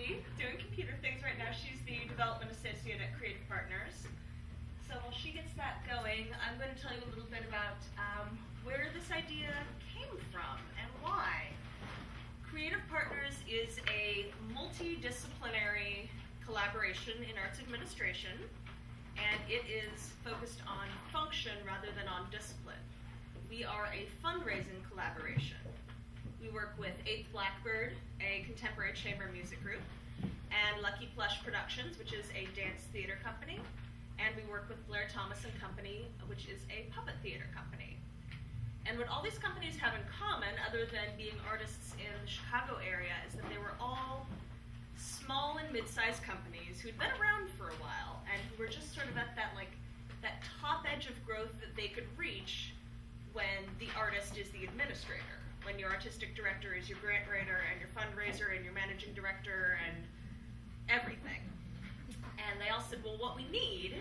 busy doing computer things right now. She's the development associate at Creative Partners. So while she gets that going, I'm going to tell you a little bit about where this idea came from and why. Creative Partners is a multidisciplinary collaboration in arts administration, and it is focused on function rather than on discipline. We are a fundraising collaboration. We work with 8th Blackbird, a contemporary chamber music group, and Lucky Plush Productions, which is a dance theater company, and we work with Blair Thomas and Company, which is a puppet theater company. And what all these companies have in common, other than being artists in the Chicago area, is that they were all small and mid-sized companies who'd been around for a while and who were just sort of at that top edge of growth that they could reach when the artist is the administrator, when your artistic director is your grant writer and your fundraiser and your managing director and everything. And they all said, well, what we need,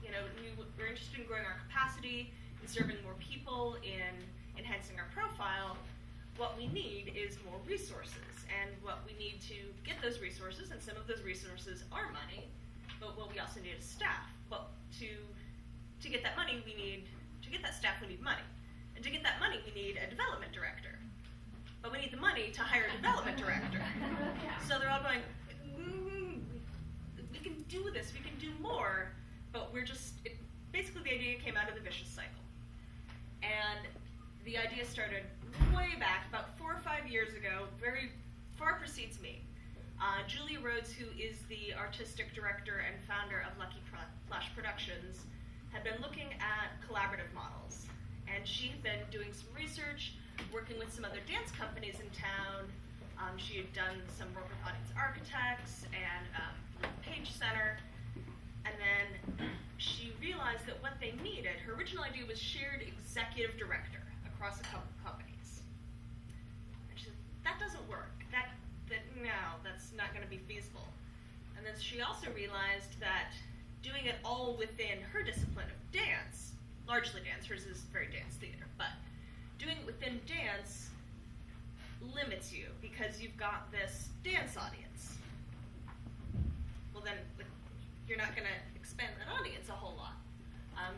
we're interested in growing our capacity, in serving more people, in enhancing our profile. What we need is more resources. And what we need to get those resources, and some of those resources are money, but what we also need is staff. But to get that money, to get that staff, we need money. And to get that money, we need a development director. But we need the money to hire a development director. So they're all going, we can do this, we can do more, but basically the idea came out of the vicious cycle. And the idea started way back, about 4 or 5 years ago, very far precedes me. Julia Rhodes, who is the artistic director and founder of Lucky Plush Productions, had been looking at collaborative models. And she had been doing some research, working with some other dance companies in town. She had done some work with audience architects and Page Center. And then she realized that what they needed, her original idea was shared executive director across a couple companies. And she said, that doesn't work. No, that's not going to be feasible. And then she also realized that doing it all within her discipline of dance, largely dance, hers is very dance theater, but doing it within dance limits you because you've got this dance audience. Well then, you're not going to expand that audience a whole lot.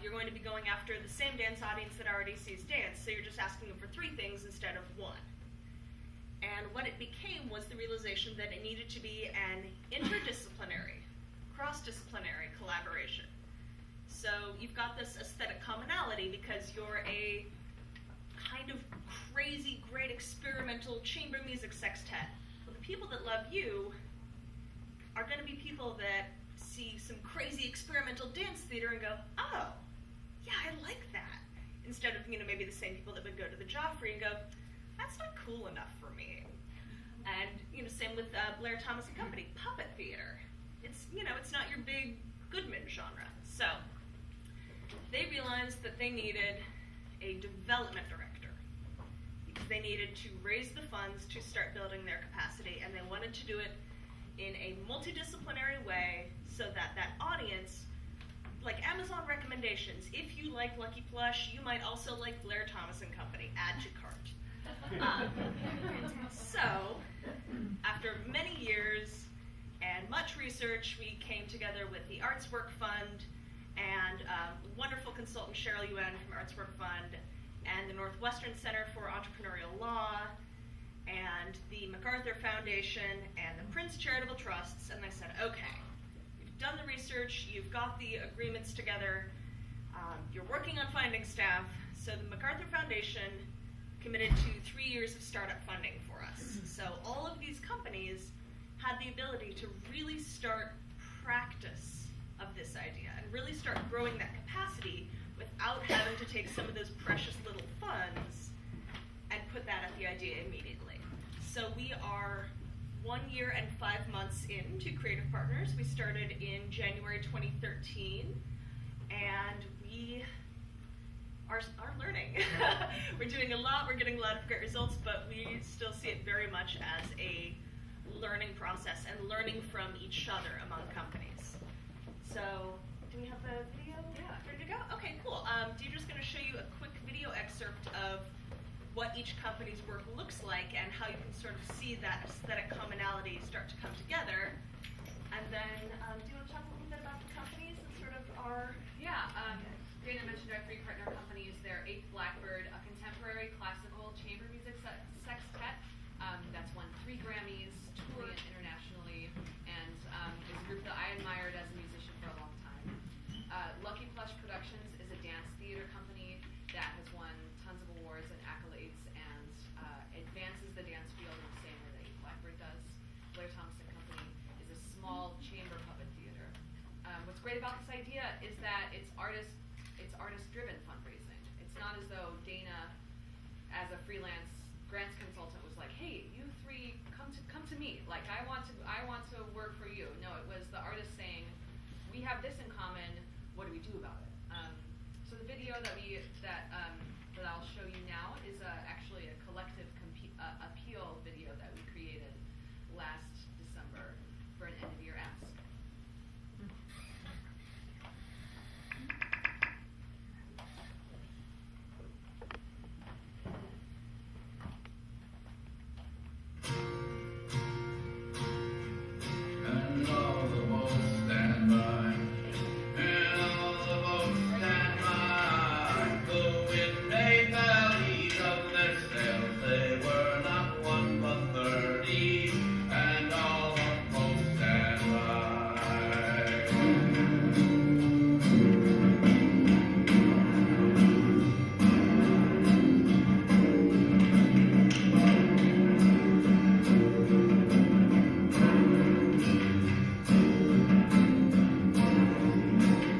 You're going to be going after the same dance audience that already sees dance, so you're just asking them for 3 things instead of 1. And what it became was the realization that it needed to be an interdisciplinary, cross-disciplinary collaboration. So you've got this aesthetic commonality because you're a kind of crazy, great experimental chamber music sextet. Well, the people that love you are going to be people that see some crazy experimental dance theater and go, oh, yeah, I like that. Instead of, maybe the same people that would go to the Joffrey and go, that's not cool enough for me. And, same with Blair Thomas and Company, puppet theater. It's, it's not your big Goodman genre. So they realized that they needed a development director because they needed to raise the funds to start building their capacity, and they wanted to do it in a multidisciplinary way so that that audience, like Amazon recommendations, if you like Lucky Plush, you might also like Blair Thomas and Company, add to cart. So, after many years and much research, we came together with the Arts Work Fund and wonderful consultant Cheryl Yuen from Arts Work Fund and the Northwestern Center for Entrepreneurial Law and the MacArthur Foundation and the Prince Charitable Trusts, and they said, okay, you've done the research, you've got the agreements together, you're working on finding staff, so the MacArthur Foundation committed to 3 years of startup funding for us. So all of these companies had the ability to really start practice of this idea and really start growing that capacity without having to take some of those precious little funds and put that at the idea immediately. So we are 1 year and 5 months into Creative Partners. We started in January 2013, and we are learning. We're doing a lot, we're getting a lot of great results, but we still see it very much as a learning process and learning from each other among companies. So, do we have the video ready to go? Okay, cool. Deidre's going to show you a quick video excerpt of what each company's work looks like and how you can sort of see that aesthetic commonality start to come together. And then, do you want to talk a little bit about the companies and sort of our... Yeah, Dana mentioned our 3 partner companies. They're 8th Blackbird, a contemporary classical chamber music sextet that's won 3 Grammys, toured internationally, and is a group that I admired as a musician for a long time. Lucky Plush Productions is a dance theater company that has won tons of awards and accolades and advances the dance field in the same way that 8th Blackbird does. Blair Thompson Company is a small chamber puppet theater. What's great about this idea is that it's artist-driven fundraising. It's not as though Dana, as a freelance grants consultant, was like, "Hey, you 3, come to me. Like, I want to work for you." No, it was the artist saying, "We have this in common. What do we do about it?" So the video that I'll show you now is actually a collective appeal video that we created last December for an end-of-year ask. And all the boats stand by, and all the boats stand by. The wind may bellies of their sails, they were not 1 but 30, and all the boats stand by.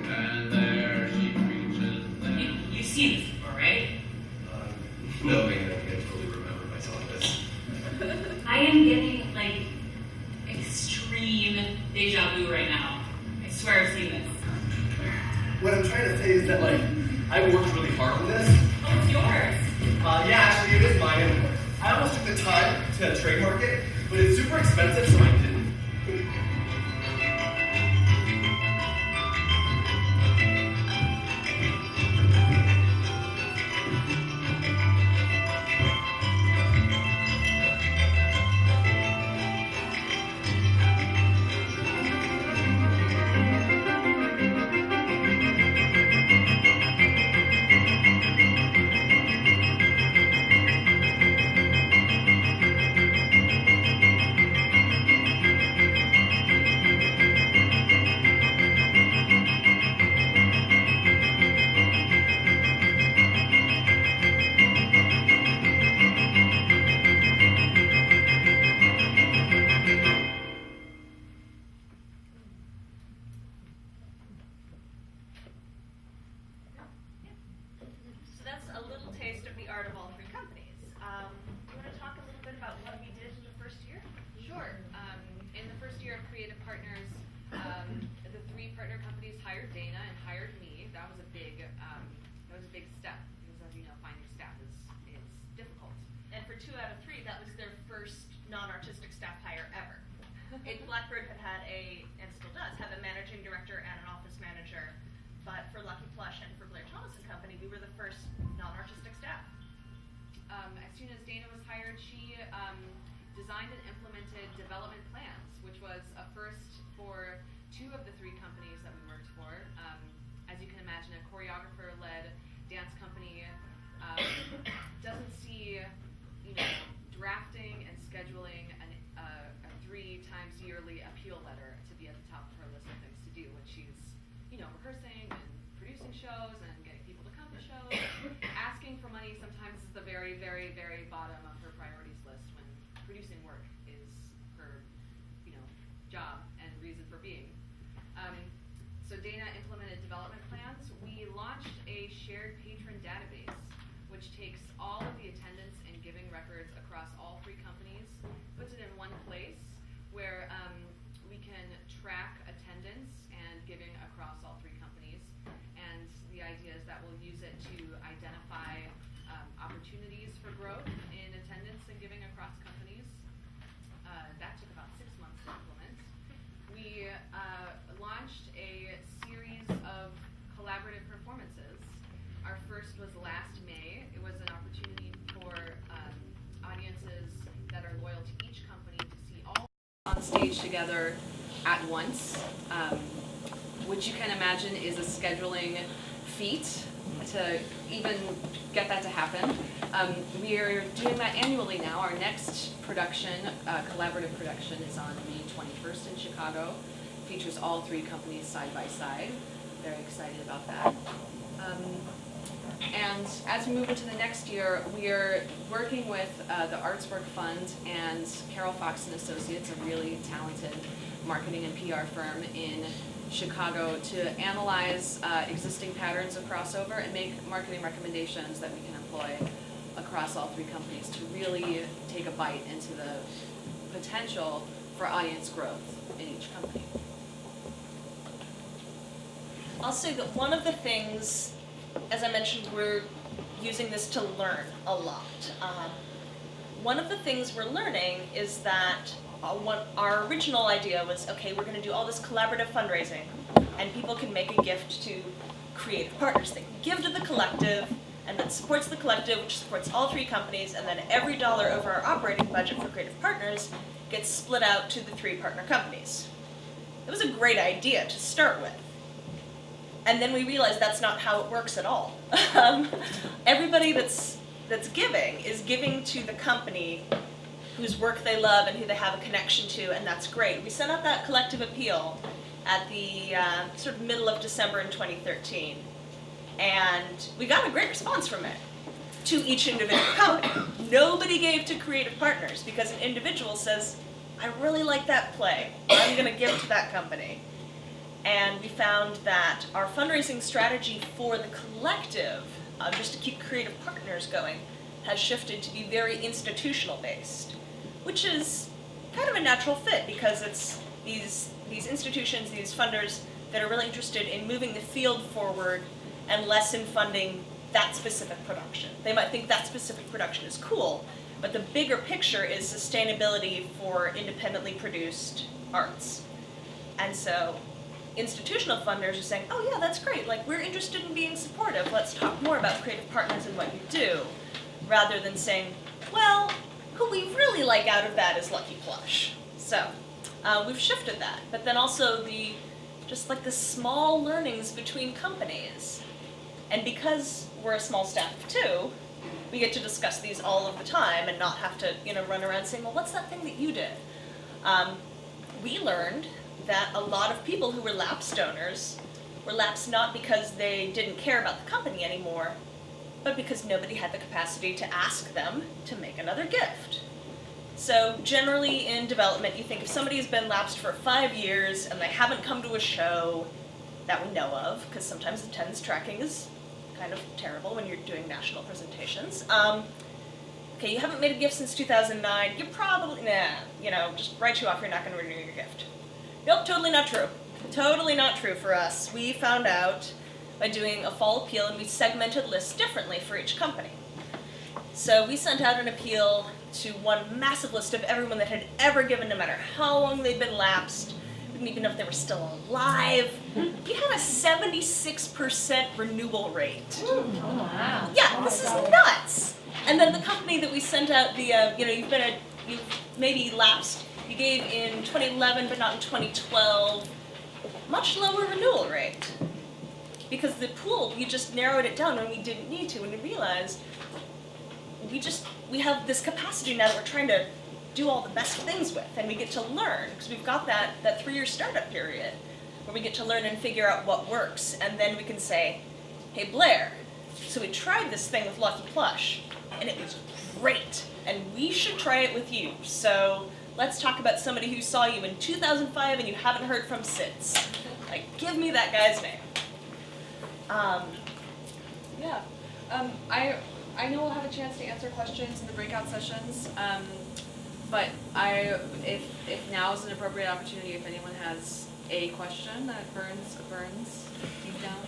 And there she preaches them. You've seen this before, right? No, man, I can't totally remember if I saw this. I am getting, like, extreme deja vu right now. I swear I've seen this. What I'm trying to say is that, like, I worked really hard on this. Oh, it's yours. Yeah, actually, it is mine. And I almost took the time to trademark it, but it's super expensive, so I didn't. So that's a little taste of the art of all 3 companies. You want to talk a little bit about what we did in the first year? Sure. In the first year of Creative Partners, the 3 partner companies hired Dana and hired me. That was a big step because, as you know, finding staff is difficult. And for 2 out of 3, that was their first non-artistic staff hire ever. Blackbird had and still does, have a managing director and an office manager. But for Lucky Plush and for Blair Thompson Company, we were the first non-artistic staff. As soon as Dana was hired, she designed and implemented development plans, which was a first for 2 of the 3 companies that we worked for. As you can imagine, a choreographer-led dance company doesn't see, drafting and scheduling a 3 times yearly appeal letter to be at the top of her list of things to do when she's, rehearsing and producing shows and getting people to come to shows. Asking for money sometimes is the very, very, very bottom of her priorities list when producing work is her, job and reason for being. So Dana implemented development plans. We launched a shared patron database, which takes all of the attendance and giving records across all 3 companies, puts it in one place where we can track attendance and giving across all 3 companies. And the idea is that we'll use it to identify opportunities for growth in attendance and giving across companies. That took about 6 months to implement. We launched a series of collaborative performances. Our first was last May. It was an opportunity for stage together at once, which you can imagine is a scheduling feat to even get that to happen. We are doing that annually now. Our next production, collaborative production, is on May 21st in Chicago. Features all 3 companies side by side. Very excited about that. And as we move into the next year, we are working with the Artswork Fund and Carol Fox and Associates, a really talented marketing and PR firm in Chicago, to analyze existing patterns of crossover and make marketing recommendations that we can employ across all 3 companies to really take a bite into the potential for audience growth in each company. I'll say that one of the things, as I mentioned, we're using this to learn a lot. One of the things we're learning is that our original idea was, okay, we're going to do all this collaborative fundraising, and people can make a gift to creative partners. They can give to the collective, and that supports the collective, which supports all 3 companies, and then every dollar over our operating budget for creative partners gets split out to the 3 partner companies. It was a great idea to start with. And then we realized that's not how it works at all. Everybody that's giving is giving to the company whose work they love and who they have a connection to, and that's great. We sent out that collective appeal at the sort of middle of December in 2013, and we got a great response from it to each individual company. Nobody gave to creative partners because an individual says, I really like that play, I'm going to give to that company. And we found that our fundraising strategy for the collective, just to keep creative partners going, has shifted to be very institutional based, which is kind of a natural fit because it's these institutions, these funders that are really interested in moving the field forward and less in funding that specific production. They might think that specific production is cool, but the bigger picture is sustainability for independently produced arts. And so institutional funders are saying, oh yeah, that's great, like we're interested in being supportive, let's talk more about creative partners and what you do, rather than saying, well, who we really like out of that is Lucky Plush. So we've shifted that, but then also the small learnings between companies. And because we're a small staff of 2, we get to discuss these all of the time and not have to run around saying, well, what's that thing that you did? We learned that a lot of people who were lapsed donors were lapsed not because they didn't care about the company anymore, but because nobody had the capacity to ask them to make another gift. So generally in development, you think if somebody has been lapsed for 5 years and they haven't come to a show that we know of, because sometimes attendance tracking is kind of terrible when you're doing national presentations. Okay, you haven't made a gift since 2009, you probably, just write you off, you're not going to renew your gift. Nope, totally not true. Totally not true for us. We found out by doing a fall appeal, and we segmented lists differently for each company. So we sent out an appeal to one massive list of everyone that had ever given, no matter how long they'd been lapsed. We didn't even know if they were still alive. We had a 76% renewal rate. Oh, wow. Yeah, this is nuts. And then the company that we sent out the, you've maybe lapsed, you gave in 2011 but not in 2012, much lower renewal rate. Because the pool, we just narrowed it down when we didn't need to, and we realized we have this capacity now that we're trying to do all the best things with, and we get to learn, because we've got that 3-year startup period where we get to learn and figure out what works, and then we can say, hey Blair, so we tried this thing with Lucky Plush, and it was great, and we should try it with you. So let's talk about somebody who saw you in 2005 and you haven't heard from since. Like, give me that guy's name. I know we'll have a chance to answer questions in the breakout sessions, but if now is an appropriate opportunity, if anyone has a question that burns deep down,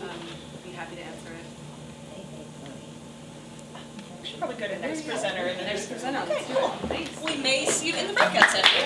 I'd be happy to answer it. We should probably go to the next presenter. Next presenter. Okay, Let's do cool. it. Thanks. We may see you in the breakout session.